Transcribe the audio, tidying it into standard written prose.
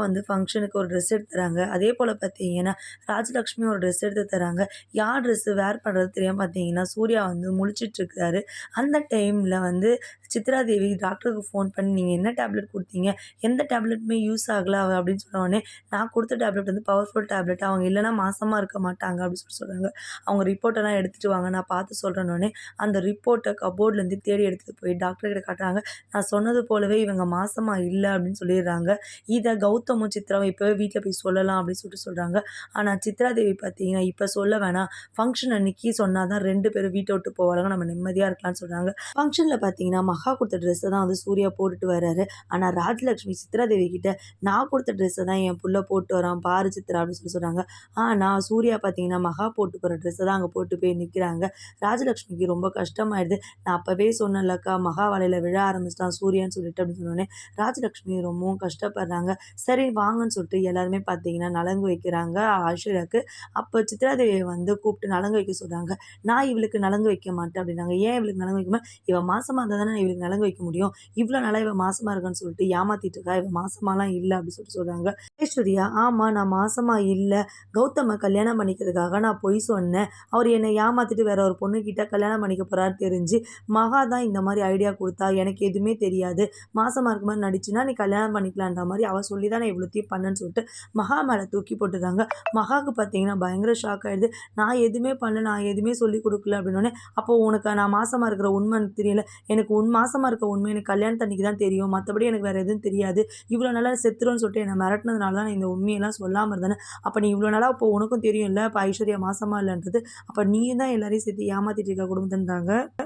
வந்து ஃபங்ஷனுக்கு ஒரு ட்ரெஸ் எடுத்து தராங்க. அதேபோல பார்த்தீங்கன்னா, ராஜலக்ஷ்மி ஒரு ட்ரெஸ் எடுத்து தராங்க. யார் ட்ரெஸ் வேர் பண்றது தெரியாம பார்த்தீங்கன்னா, சூர்யா வந்து முழிச்சிட்டு இருக்காரு. அந்த டைம்ல வந்து சித்ரா தேவி டாக்டருக்கு ஃபோன் பண்ணி, "நீங்க என்ன டேப்லெட் குடுத்தீங்க? எந்த டேப்லெட்டுமே யூஸ் ஆகல." அப்படின்னு சொன்ன உடனே, "நான் குடுத்த டேப்லெட் வந்து பவர்ஃபுல் டேப்லெட். அவங்க இல்லன்னா மாசமா இருக்க மாட்டாங்க." அப்படின்னு சொல்றாங்க. "அவங்க ரிப்போர்ட்டெல்லாம் எடுத்துட்டு வாங்க. நான் பார்த்து சொல்றேன்னோனே" அந்த ரிப்போர்ட்ட கப்போர்ட்லேருந்து தேடி எடுத்துட்டு போய் டாக்டர் கிட்ட காட்டுறாங்க. "நான் சொன்னது போலவே இவங்க மாசமா இல்ல." அப்படின்னு சொல்லிடுறாங்க. இத கௌதமும், சித்ராவும் இப்பவே வீட்ல போய் சொல்லலாம் அப்படின்னு சொல்றாங்க. ஆனா சித்ரா தேவி பார்த்தீங்கன்னா, இப்ப சொல்ல வேணாம். ஃபங்ஷன் அன்னைக்கு சொன்னா தான் 2 பேரும் வீட்ட விட்டு போவாங்க. நம்ம நிம்மதியா இருக்கலாம்னு சொல்றாங்க. ஃபங்ஷன்ல பார்த்தீங்கன்னா, மகா குடுத்த ட்ரெஸ்ஸ தான் வந்து சூர்யா போட்டுட்டு வராரு. ஆனா ராஜலட்சுமி சித்ரா தேவி கிட்ட, "நான் குடுத்த ட்ரெஸ்ஸ தான் என் புள்ள போட்டு வரான். பாரு சித்ரா" அப்படின்னு சொல்றாங்க. ஆனா சூர்யா பார்த்தீங்கன்னா, மகா போட்டு போற ட்ரெஸ்ஸ தான் அங்க போட்டு போய் நிக்கிறாங்க. ராஜலட்சுமிக்கு ரொம்ப கஷ்டமாயிடுது. "நான் அப்பவே சொன்னேன்லக்கா, மகா வலையில விழ ஆரம்பிச்சுட்டான் சூர்யான்னு சொல்லிட்டு" அப்படின்னு சொன்னோனே, ராஜலட்சுமி ரொம்பவும் கஷ்டப்படுறாங்க. சரி வாங்கன்னு சொல்லிட்டு எல்லாருமே பார்த்தீங்கன்னா, நலங்கு வைக்கிறாங்க ஐஸ்வர்யாக்கு. அப்ப சித்ராதேவிய வந்து கூப்பிட்டு நலங்கு வைக்க சொல்றாங்க. "நான் இவளுக்கு நலங்கு வைக்க மாட்டேன்" அப்படின்னாங்க. "ஏன் இவளுக்கு நலங்கு வைக்காம?" "இவ மாசமா இருந்தா தானே இவளுக்கு நலங்கு வைக்க முடியும். இவ்ளோ நாளா இவ மாசமா இருக்கான்னு சொல்லிட்டு ஏமாத்திட்டு இருக்கா. இவ மாசமாலாம் இல்ல" அப்படின்னு சொல்றாங்க. ஐஸ்வர்யா, "ஆமா நான் மாசமா இல்ல. கௌதம கல்யாணம் பண்ணிக்கிறதுக்காக நான் பொய் சொன்னேன். அவரு என்ன ஏமாத்திட்டு வேற ஒரு பொண்ணுகிட்ட கல்யாணம் பண்ணிக்க போறாருன்னு தெரிஞ்சு, மகா தான் இந்த மாரி ஐடியா குடுத்தா. எனக்கு எதுவுமே தெரியாது. மாசமா இருக்க மாரி நடிச்சுன்னா, நீ கல்யாணம் பண்ணிக்கலான்ற மாரி அவ சொல்லி தான் நான் இவ்வளத்தையும் பண்ணேன்னு" சொல்லிட்டு மகா மேல தூக்கி போட்டுர்றாங்க. மகாவுக்கு பார்த்தீங்கன்னா, பயங்கர ஷாக் ஆயிடுது. "நான் எதுவுமே பண்ணல. நான் எதுவுமே சொல்லிக் குடுக்கல" அப்படின்னோனே, "அப்போ உனக்கு நான் மாசமா இருக்கிற உண்மை எனக்கு தெரியல. எனக்கு மாசமா இருக்க உண்மை எனக்கு கல்யாணத்தன்னைக்கு தான் தெரியும். மத்தபடி எனக்கு வேற எதுவும் தெரியாது. இவ்வளோ நாளா செத்துருவேன்னு சொல்லிட்டு என்ன மிரட்டுனதுனால தான் நான் இந்த உண்மையெல்லாம் சொல்லாம இருந்தேனே. அப்ப நீ இவ்வளோ நாளா அப்போ உனக்கும் தெரியும்ல, அப்ப ஐஸ்வர்யா மாசமா இல்லன்றது. அப்ப நீயும் தான் எல்லாரையும் சேர்த்து ஏமாத்திட்டு இருக்க குடும்பத்தன்றாங்க."